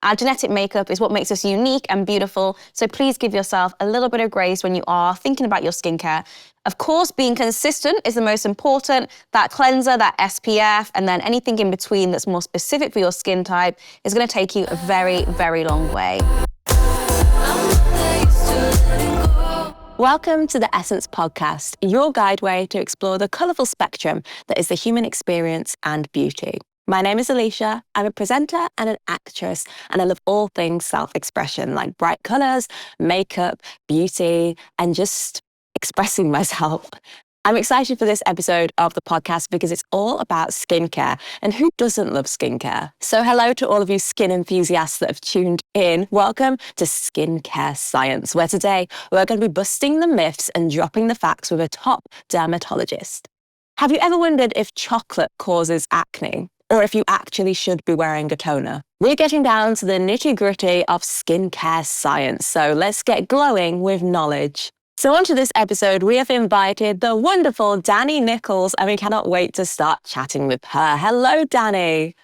Our genetic makeup is what makes us unique and beautiful, so please give yourself a little bit of grace when you are thinking about your skincare. Of course, being consistent is the most important. That cleanser, that SPF, and then anything in between that's more specific for your skin type is going to take you a very, very long way. Welcome to the Essence Podcast, your guideway to explore the colourful spectrum that is the human experience and beauty. My name is Alishea. I'm a presenter and an actress, and I love all things self-expression, like bright colours, makeup, beauty, and just expressing myself. I'm excited for this episode of the podcast because it's all about skincare, and who doesn't love skincare? So hello to all of you skin enthusiasts that have tuned in. Welcome to Skincare Science, where today we're going to be busting the myths and dropping the facts with a top dermatologist. Have you ever wondered if chocolate causes acne, or if you actually should be wearing a toner? We're getting down to the nitty-gritty of skincare science, so let's get glowing with knowledge. So onto this episode, we have invited the wonderful Dani Nicholls, and we cannot wait to start chatting with her. Hello, Dani.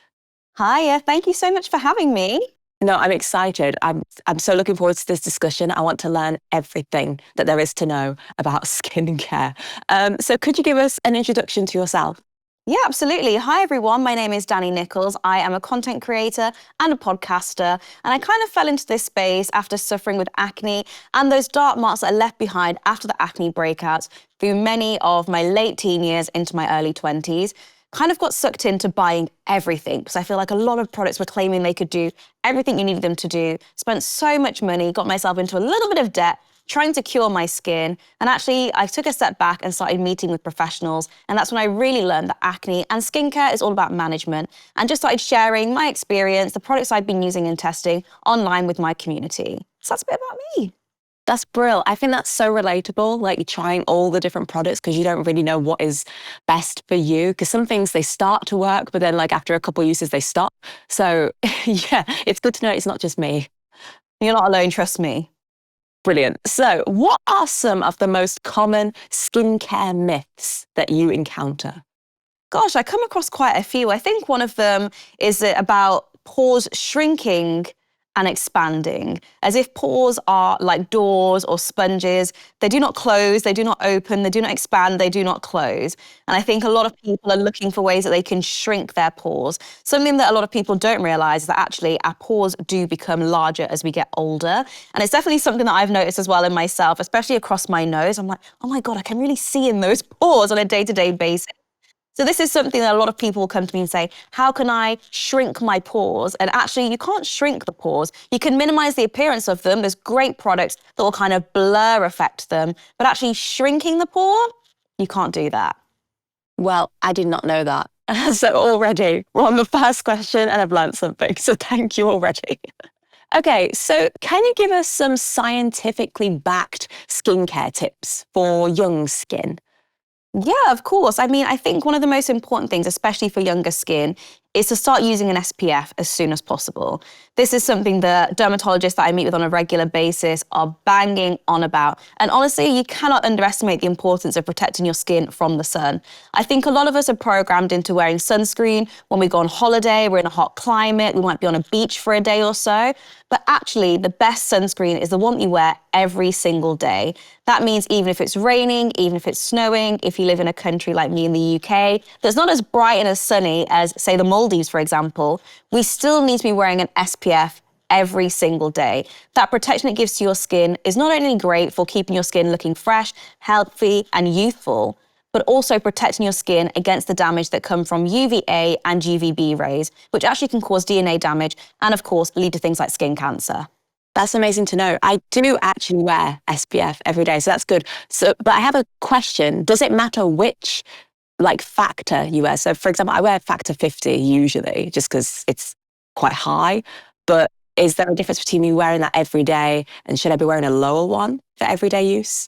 Hiya, thank you so much for having me. No, I'm excited. I'm so looking forward to this discussion. I want to learn everything that there is to know about skincare. So could you give us an introduction to yourself? Yeah, absolutely. Hi, everyone. My name is Dani Nicholls. I am a content creator and a podcaster, and I kind of fell into this space after suffering with acne and those dark marks that are left behind after the acne breakouts through many of my late teen years into my early 20s. Kind of got sucked into buying everything because I feel like a lot of products were claiming they could do everything you needed them to do. Spent so much money, got myself into a little bit of debt, trying to cure my skin. And actually, I took a step back and started meeting with professionals. And that's when I really learned that acne and skincare is all about management, and just started sharing my experience, the products I've been using and testing online with my community. So that's a bit about me. That's brilliant. I think that's so relatable, like trying all the different products because you don't really know what is best for you. Because some things, they start to work, but then like after a couple of uses, they stop. So yeah, it's good to know it's not just me. You're not alone, trust me. Brilliant. So what are some of the most common skincare myths that you encounter? Gosh, I come across quite a few. I think one of them is about pores shrinking and expanding, as if pores are like doors or sponges. They do not close, they do not open, they do not expand, they do not close. And I think a lot of people are looking for ways that they can shrink their pores. Something that a lot of people don't realize is that actually our pores do become larger as we get older. And it's definitely something that I've noticed as well in myself, especially across my nose. I'm like, oh my God, I can really see in those pores on a day-to-day basis. So this is something that a lot of people will come to me and say, how can I shrink my pores? And actually, you can't shrink the pores. You can minimize the appearance of them. There's great products that will kind of blur affect them. But actually shrinking the pore, you can't do that. Well, I did not know that. So already we're on the first question and I've learned something. So thank you already. Okay, so can you give us some scientifically backed skincare tips for young skin? Yeah, of course. I mean, I think one of the most important things, especially for younger skin, is to start using an SPF as soon as possible. This is something that dermatologists that I meet with on a regular basis are banging on about. And honestly, you cannot underestimate the importance of protecting your skin from the sun. I think a lot of us are programmed into wearing sunscreen when we go on holiday, we're in a hot climate, we might be on a beach for a day or so. But actually, the best sunscreen is the one you wear every single day. That means even if it's raining, even if it's snowing, if you live in a country like me in the UK, that's not as bright and as sunny as, say, the Maldives, for example, we still need to be wearing an SPF every single day. That protection it gives to your skin is not only great for keeping your skin looking fresh, healthy, and youthful, but also protecting your skin against the damage that come from UVA and UVB rays, which actually can cause DNA damage and, of course, lead to things like skin cancer. That's amazing to know. I do actually wear SPF every day, so that's good. So, but I have a question. Does it matter which factor you wear? So for example, I wear factor 50 usually just because it's quite high, but is there a difference between me wearing that every day and should I be wearing a lower one for everyday use?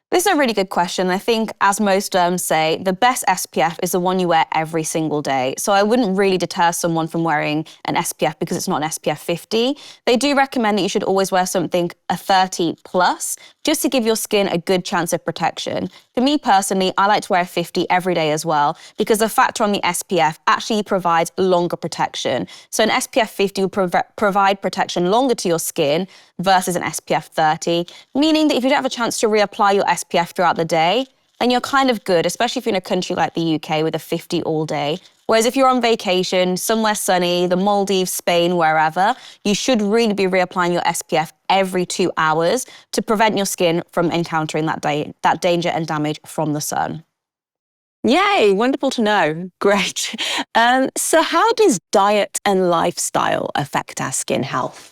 This is a really good question. I think, as most derms say, the best SPF is the one you wear every single day. So I wouldn't really deter someone from wearing an SPF because it's not an SPF 50. They do recommend that you should always wear something a 30 plus, just to give your skin a good chance of protection. For me personally, I like to wear 50 every day as well, because the factor on the SPF actually provides longer protection. So an SPF 50 will provide protection longer to your skin versus an SPF 30, meaning that if you don't have a chance to reapply your SPF throughout the day, then you're kind of good, especially if you're in a country like the UK with a 50 all day. Whereas if you're on vacation, somewhere sunny, the Maldives, Spain, wherever, you should really be reapplying your SPF every 2 hours to prevent your skin from encountering that danger and damage from the sun. Yay, wonderful to know. Great. So how does diet and lifestyle affect our skin health?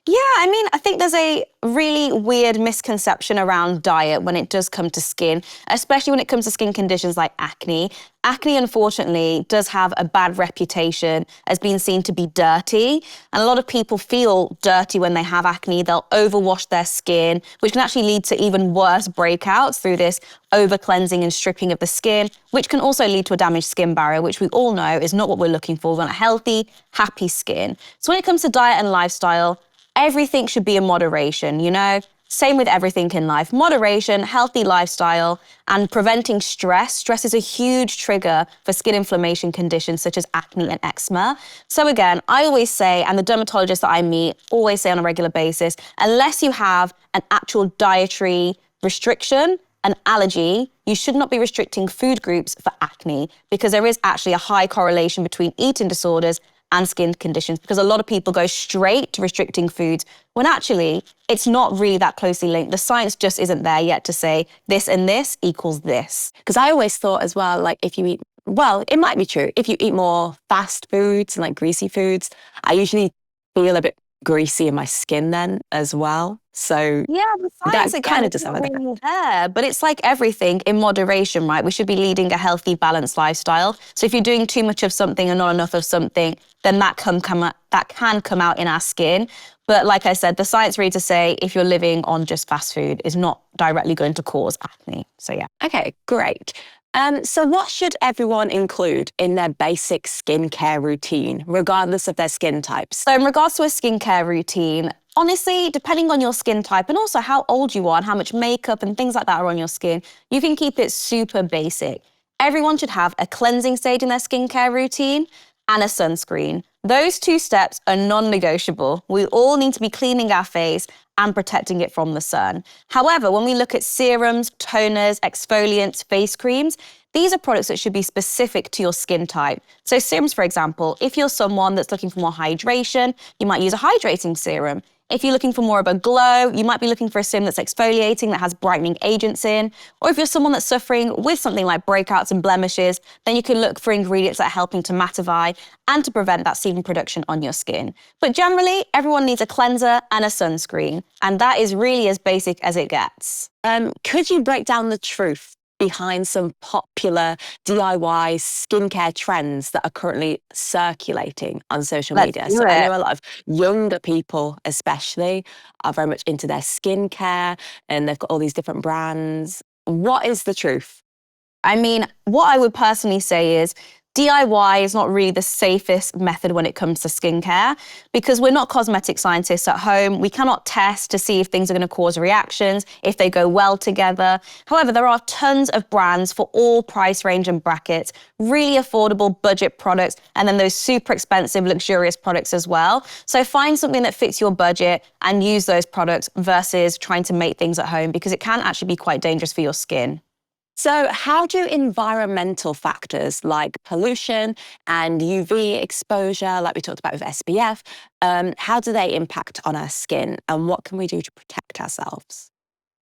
Yeah, I mean, I think there's a really weird misconception around diet when it does come to skin, especially when it comes to skin conditions like acne. Acne, unfortunately, does have a bad reputation as being seen to be dirty. And a lot of people feel dirty when they have acne. They'll overwash their skin, which can actually lead to even worse breakouts through this over-cleansing and stripping of the skin, which can also lead to a damaged skin barrier, which we all know is not what we're looking for. We want a healthy, happy skin. So when it comes to diet and lifestyle, everything should be in moderation, you know? Same with everything in life. Moderation, healthy lifestyle, and preventing stress. Stress is a huge trigger for skin inflammation conditions such as acne and eczema. So again, I always say, and the dermatologists that I meet always say on a regular basis, unless you have an actual dietary restriction, an allergy, you should not be restricting food groups for acne, because there is actually a high correlation between eating disorders and skin conditions, because a lot of people go straight to restricting foods when actually it's not really that closely linked. The science just isn't there yet to say this and this equals this. Because I always thought as well, like if you eat, well, it might be true. If you eat more fast foods and like greasy foods, I usually feel a bit greasy in my skin then as well. So yeah, the science that again kind of is does have not an effect. really there, but it's like everything in moderation, right? We should be leading a healthy, balanced lifestyle. So if you're doing too much of something and not enough of something, then that can come out in our skin. But like I said, the science reads to say if you're living on just fast food is not directly going to cause acne. So yeah. Okay, great. So what should everyone include in their basic skincare routine, regardless of their skin types? So in regards to a skincare routine, honestly, depending on your skin type and also how old you are and how much makeup and things like that are on your skin, you can keep it super basic. Everyone should have a cleansing stage in their skincare routine and a sunscreen. Those two steps are non-negotiable. We all need to be cleaning our face and protecting it from the sun. However, when we look at serums, toners, exfoliants, face creams, these are products that should be specific to your skin type. So serums, for example, if you're someone that's looking for more hydration, you might use a hydrating serum. If you're looking for more of a glow, you might be looking for a serum that's exfoliating, that has brightening agents in. Or if you're someone that's suffering with something like breakouts and blemishes, then you can look for ingredients that are helping to mattify and to prevent that sebum production on your skin. But generally, everyone needs a cleanser and a sunscreen. And that is really as basic as it gets. Could you break down the truth behind some popular DIY skincare trends that are currently circulating on social media? So I know a lot of younger people especially are very much into their skincare and they've got all these different brands. What is the truth? I mean, what I would personally say is DIY is not really the safest method when it comes to skincare, because we're not cosmetic scientists at home. We cannot test to see if things are going to cause reactions, if they go well together. However, there are tons of brands for all price range and brackets, really affordable budget products, and then those super expensive, luxurious products as well. So find something that fits your budget and use those products versus trying to make things at home, because it can actually be quite dangerous for your skin. So how do environmental factors like pollution and UV exposure, like we talked about with SPF, how do they impact on our skin, and what can we do to protect ourselves?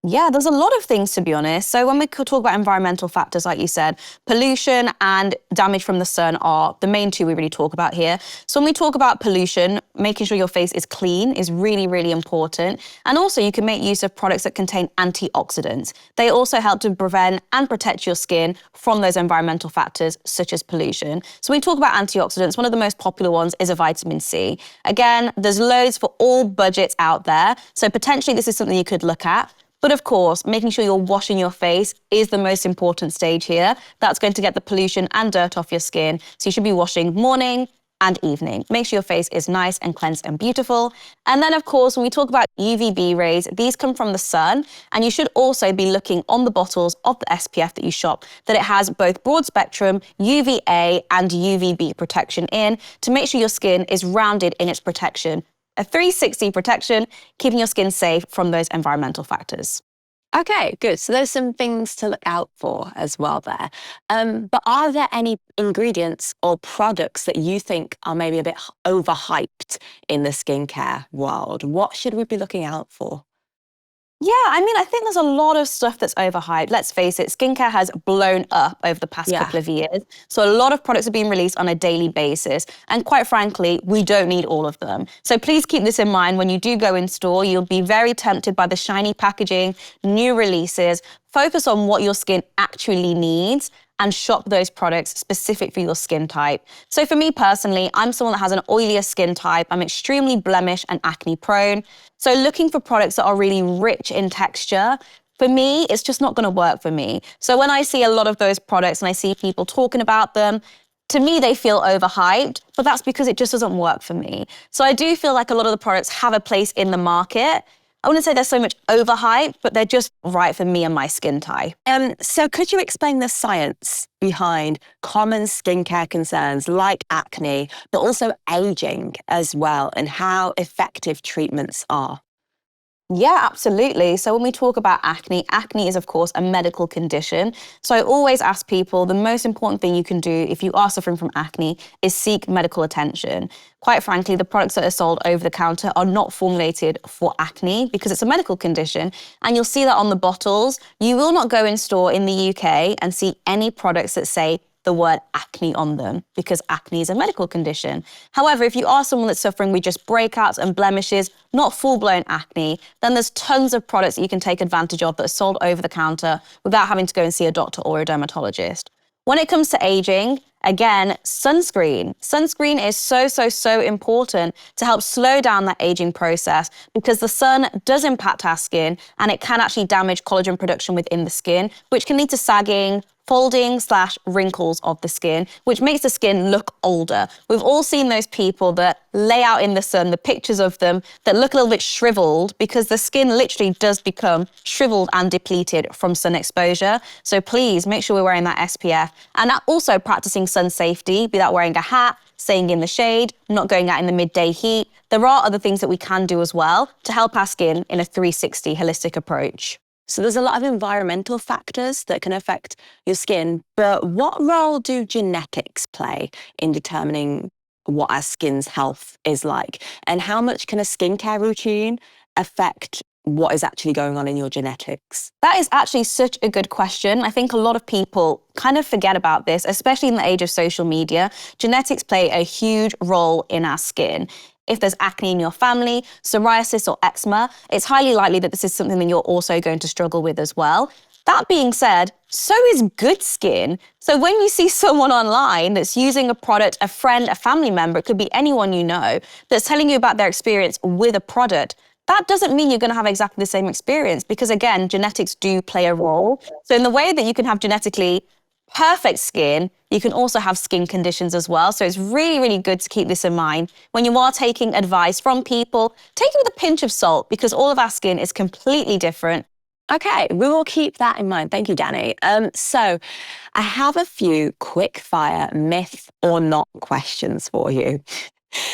Yeah, there's a lot of things, to be honest. So when we could talk about environmental factors, like you said, pollution and damage from the sun are the main two we really talk about here. So when we talk about pollution, making sure your face is clean is really, really important. And also you can make use of products that contain antioxidants. They also help to prevent and protect your skin from those environmental factors such as pollution. So when we talk about antioxidants, one of the most popular ones is a vitamin C. Again, there's loads for all budgets out there. So potentially this is something you could look at. But of course, making sure you're washing your face is the most important stage here. That's going to get the pollution and dirt off your skin. So you should be washing morning, and evening. Make sure your face is nice and cleansed and beautiful. And then, of course, when we talk about UVB rays, these come from the sun, and you should also be looking on the bottles of the SPF that you shop that it has both broad spectrum, UVA and UVB protection in to make sure your skin is rounded in its protection. A 360 protection, keeping your skin safe from those environmental factors. Okay, good. So there's some things to look out for as well there. But are there any ingredients or products that you think are maybe a bit overhyped in the skincare world? What should we be looking out for? Yeah, I think there's a lot of stuff that's overhyped. Let's face it, skincare has blown up over the past couple of years. So a lot of products are being released on a daily basis. And quite frankly, we don't need all of them. So please keep this in mind when you do go in store. You'll be very tempted by the shiny packaging, new releases. Focus on what your skin actually needs and shop those products specific for your skin type. So for me personally, I'm someone that has an oilier skin type. I'm extremely blemish and acne prone. So looking for products that are really rich in texture, for me, it's just not gonna work for me. So when I see a lot of those products and I see people talking about them, to me, they feel overhyped, but that's because it just doesn't work for me. So I do feel like a lot of the products have a place in the market. I wouldn't say they're so much overhyped, but they're just right for me and my skin type. So could you explain the science behind common skincare concerns like acne, but also aging as well, and how effective treatments are? Yeah, absolutely. So when we talk about acne, acne is, of course, a medical condition. So I always ask people, the most important thing you can do if you are suffering from acne is seek medical attention. Quite frankly, the products that are sold over the counter are not formulated for acne because it's a medical condition. And you'll see that on the bottles. You will not go in store in the UK and see any products that say the word acne on them because acne is a medical condition. However, if you are someone that's suffering with just breakouts and blemishes, not full-blown acne, then there's tons of products that you can take advantage of that are sold over the counter without having to go and see a doctor or a dermatologist. When it comes to aging, again, sunscreen. Sunscreen is so important to help slow down that aging process because the sun does impact our skin and it can actually damage collagen production within the skin, which can lead to sagging, folding/wrinkles of the skin, which makes the skin look older. We've all seen those people that lay out in the sun, the pictures of them that look a little bit shriveled because the skin literally does become shriveled and depleted from sun exposure. So please make sure we're wearing that SPF and also practicing sun safety, be that wearing a hat, staying in the shade, not going out in the midday heat. There are other things that we can do as well to help our skin in a 360 holistic approach. So there's a lot of environmental factors that can affect your skin, but what role do genetics play in determining what our skin's health is like? And how much can a skincare routine affect what is actually going on in your genetics? That is actually such a good question. I think a lot of people kind of forget about this, especially in the age of social media. Genetics play a huge role in our skin. If there's acne in your family, psoriasis or eczema, it's highly likely that this is something that you're also going to struggle with as well. That being said, so is good skin. So when you see someone online that's using a product, a friend, a family member, it could be anyone you know, that's telling you about their experience with a product, that doesn't mean you're going to have exactly the same experience because, again, genetics do play a role. So in the way that you can have genetically perfect skin, you can also have skin conditions as well. So it's really good to keep this in mind. When you are taking advice from people, take it with a pinch of salt because all of our skin is completely different. Okay, we will keep that in mind. Thank you, Dani. So I have a few quick fire myth or not questions for you.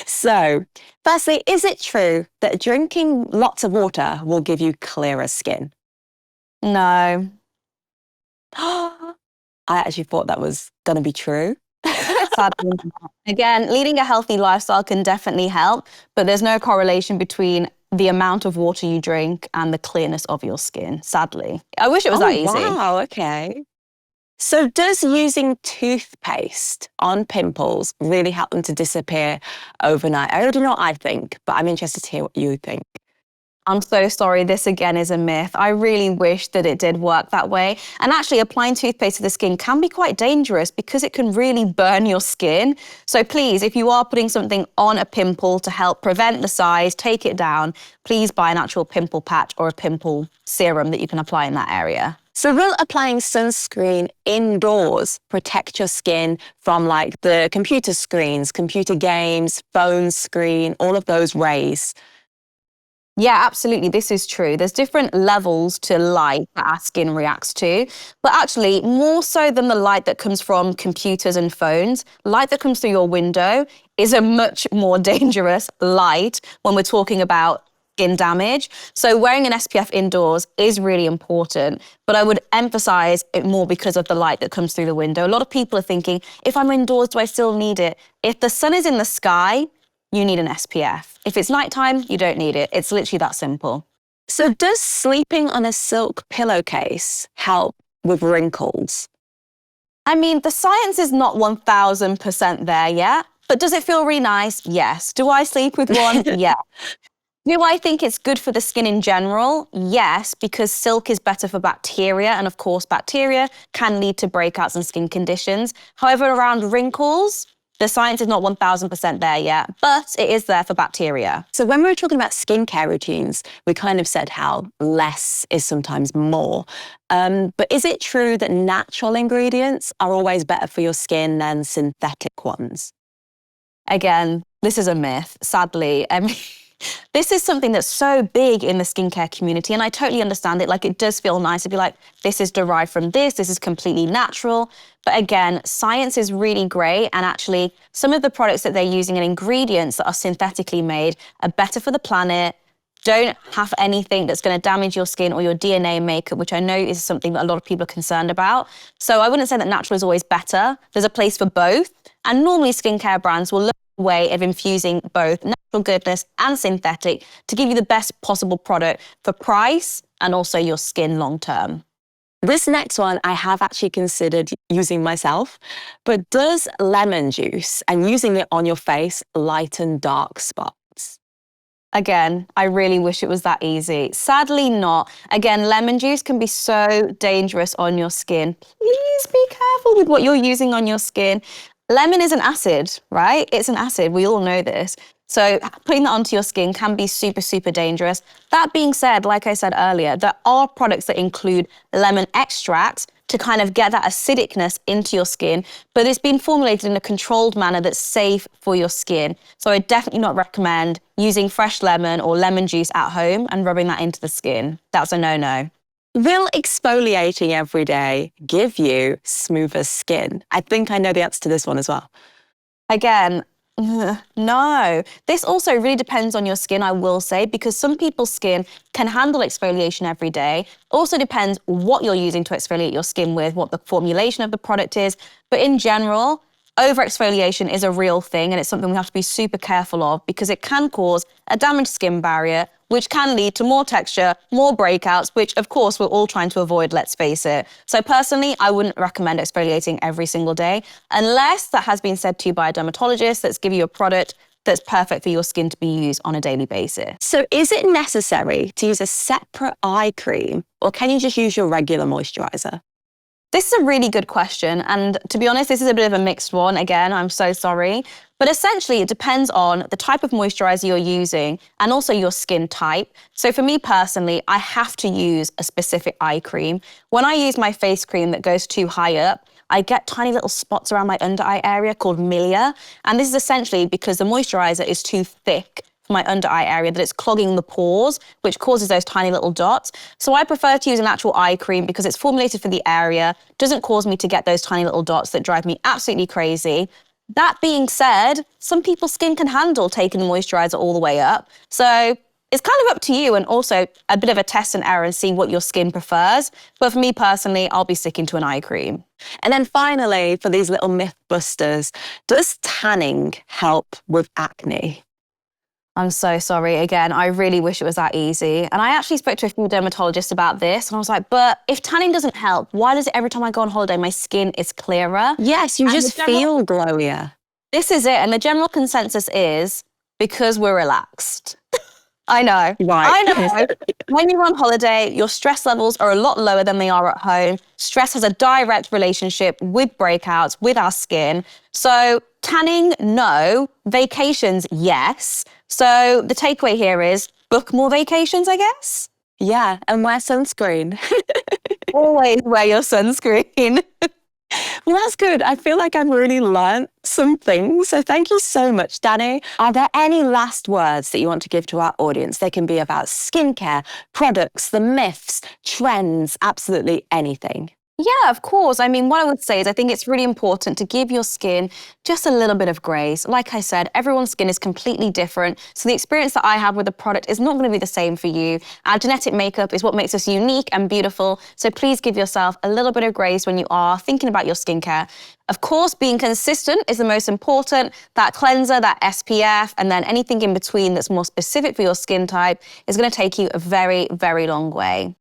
So firstly, is it true that drinking lots of water will give you clearer skin? No. I actually thought that was going to be true. Sadly not. Again, leading a healthy lifestyle can definitely help, but there's no correlation between the amount of water you drink and the clearness of your skin, sadly. I wish it was that easy. Wow, okay. So does using toothpaste on pimples really help them to disappear overnight? I already know what I think, but I'm interested to hear what you think. I'm so sorry, this again is a myth. I really wish that it did work that way. And actually applying toothpaste to the skin can be quite dangerous because it can really burn your skin. So please, if you are putting something on a pimple to help prevent the size, take it down, please buy an actual pimple patch or a pimple serum that you can apply in that area. So will applying sunscreen indoors protect your skin from like the computer screens, computer games, phone screen, all of those rays? Yeah, absolutely. This is true. There's different levels to light that our skin reacts to. But actually, more so than the light that comes from computers and phones, light that comes through your window is a much more dangerous light when we're talking about skin damage. So wearing an SPF indoors is really important, but I would emphasize it more because of the light that comes through the window. A lot of people are thinking, if I'm indoors, do I still need it? If the sun is in the sky, you need an SPF. If it's nighttime, you don't need it. It's literally that simple. So does sleeping on a silk pillowcase help with wrinkles? I mean, the science is not 1000% there yet, but does it feel really nice? Yes. Do I sleep with one? Yeah. Do I think it's good for the skin in general? Yes, because silk is better for bacteria, and of course, bacteria can lead to breakouts and skin conditions. However, around wrinkles, the science is not 1000% there yet, but it is there for bacteria. So when we were talking about skincare routines, we kind of said how less is sometimes more. But is it true that natural ingredients are always better for your skin than synthetic ones? Again, this is a myth, sadly. I mean, this is something that's so big in the skincare community, and I totally understand it. Like, it does feel nice to be like, this is derived from this is completely natural. But again, science is really great, and actually, some of the products that they're using and ingredients that are synthetically made are better for the planet, don't have anything that's going to damage your skin or your DNA makeup, which I know is something that a lot of people are concerned about. So I wouldn't say that natural is always better. There's a place for both. And normally skincare brands will look at a way of infusing both natural goodness and synthetic to give you the best possible product for price and also your skin long term. This next one I have actually considered using myself, but does lemon juice and using it on your face lighten dark spots? Again, I really wish it was that easy. Sadly not. Again, lemon juice can be so dangerous on your skin. Please be careful with what you're using on your skin. Lemon is an acid, right? It's an acid. We all know this. So putting that onto your skin can be super, super dangerous. That being said, like I said earlier, there are products that include lemon extract to kind of get that acidicness into your skin, but it's been formulated in a controlled manner that's safe for your skin. So I definitely not recommend using fresh lemon or lemon juice at home and rubbing that into the skin. That's a no-no. Will exfoliating every day give you smoother skin? I think I know the answer to this one as well. Again, no. This also really depends on your skin, I will say, because some people's skin can handle exfoliation every day. Also depends what you're using to exfoliate your skin with, what the formulation of the product is. But in general, over-exfoliation is a real thing, and it's something we have to be super careful of because it can cause a damaged skin barrier, which can lead to more texture, more breakouts, which of course we're all trying to avoid, let's face it. So personally, I wouldn't recommend exfoliating every single day, unless that has been said to you by a dermatologist that's give you a product that's perfect for your skin to be used on a daily basis. So is it necessary to use a separate eye cream, or can you just use your regular moisturizer? This is a really good question. And to be honest, this is a bit of a mixed one. Again, I'm so sorry. But essentially, it depends on the type of moisturizer you're using and also your skin type. So for me personally, I have to use a specific eye cream. When I use my face cream that goes too high up, I get tiny little spots around my under eye area called milia. And this is essentially because the moisturizer is too thick my under eye area, that it's clogging the pores, which causes those tiny little dots. So I prefer to use an actual eye cream because it's formulated for the area, doesn't cause me to get those tiny little dots that drive me absolutely crazy. That being said, some people's skin can handle taking the moisturizer all the way up. So it's kind of up to you, and also a bit of a test and error and see what your skin prefers. But for me personally, I'll be sticking to an eye cream. And then finally, for these little myth busters, does tanning help with acne? I'm so sorry. Again, I really wish it was that easy. And I actually spoke to a few dermatologists about this, and I was like, but if tanning doesn't help, why does it every time I go on holiday, my skin is clearer? Yes, you just feel glowier. This is it. And the general consensus is because we're relaxed. I know. Right. I know. When you're on holiday, your stress levels are a lot lower than they are at home. Stress has a direct relationship with breakouts, with our skin. So tanning, no. Vacations, yes. So the takeaway here is book more vacations, I guess. Yeah, and wear sunscreen. Always wear your sunscreen. Well, that's good. I feel like I've really learned some things. So thank you so much, Dani. Are there any last words that you want to give to our audience? They can be about skincare, products, the myths, trends, absolutely anything. Yeah, of course. I mean, what I would say is I think it's really important to give your skin just a little bit of grace. Like I said, everyone's skin is completely different. So the experience that I have with the product is not going to be the same for you. Our genetic makeup is what makes us unique and beautiful. So please give yourself a little bit of grace when you are thinking about your skincare. Of course, being consistent is the most important. That cleanser, that SPF, and then anything in between that's more specific for your skin type is going to take you a very, very long way.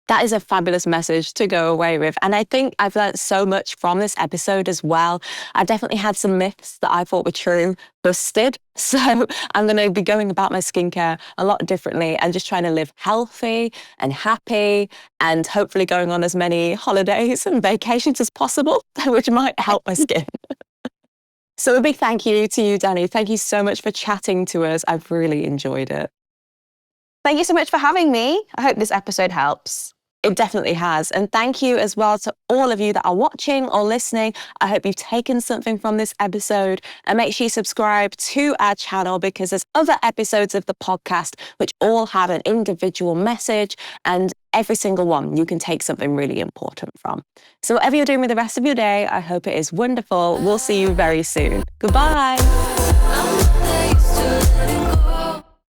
That is a fabulous message to go away with. And I think I've learned so much from this episode as well. I definitely had some myths that I thought were true, busted. So I'm going to be going about my skincare a lot differently and just trying to live healthy and happy and hopefully going on as many holidays and vacations as possible, which might help my skin. So a big thank you to you, Dani. Thank you so much for chatting to us. I've really enjoyed it. Thank you so much for having me. I hope this episode helps. It definitely has. And thank you as well to all of you that are watching or listening. I hope you've taken something from this episode, and make sure you subscribe to our channel because there's other episodes of the podcast which all have an individual message, and every single one you can take something really important from. So whatever you're doing with the rest of your day, I hope it is wonderful. We'll see you very soon. Goodbye.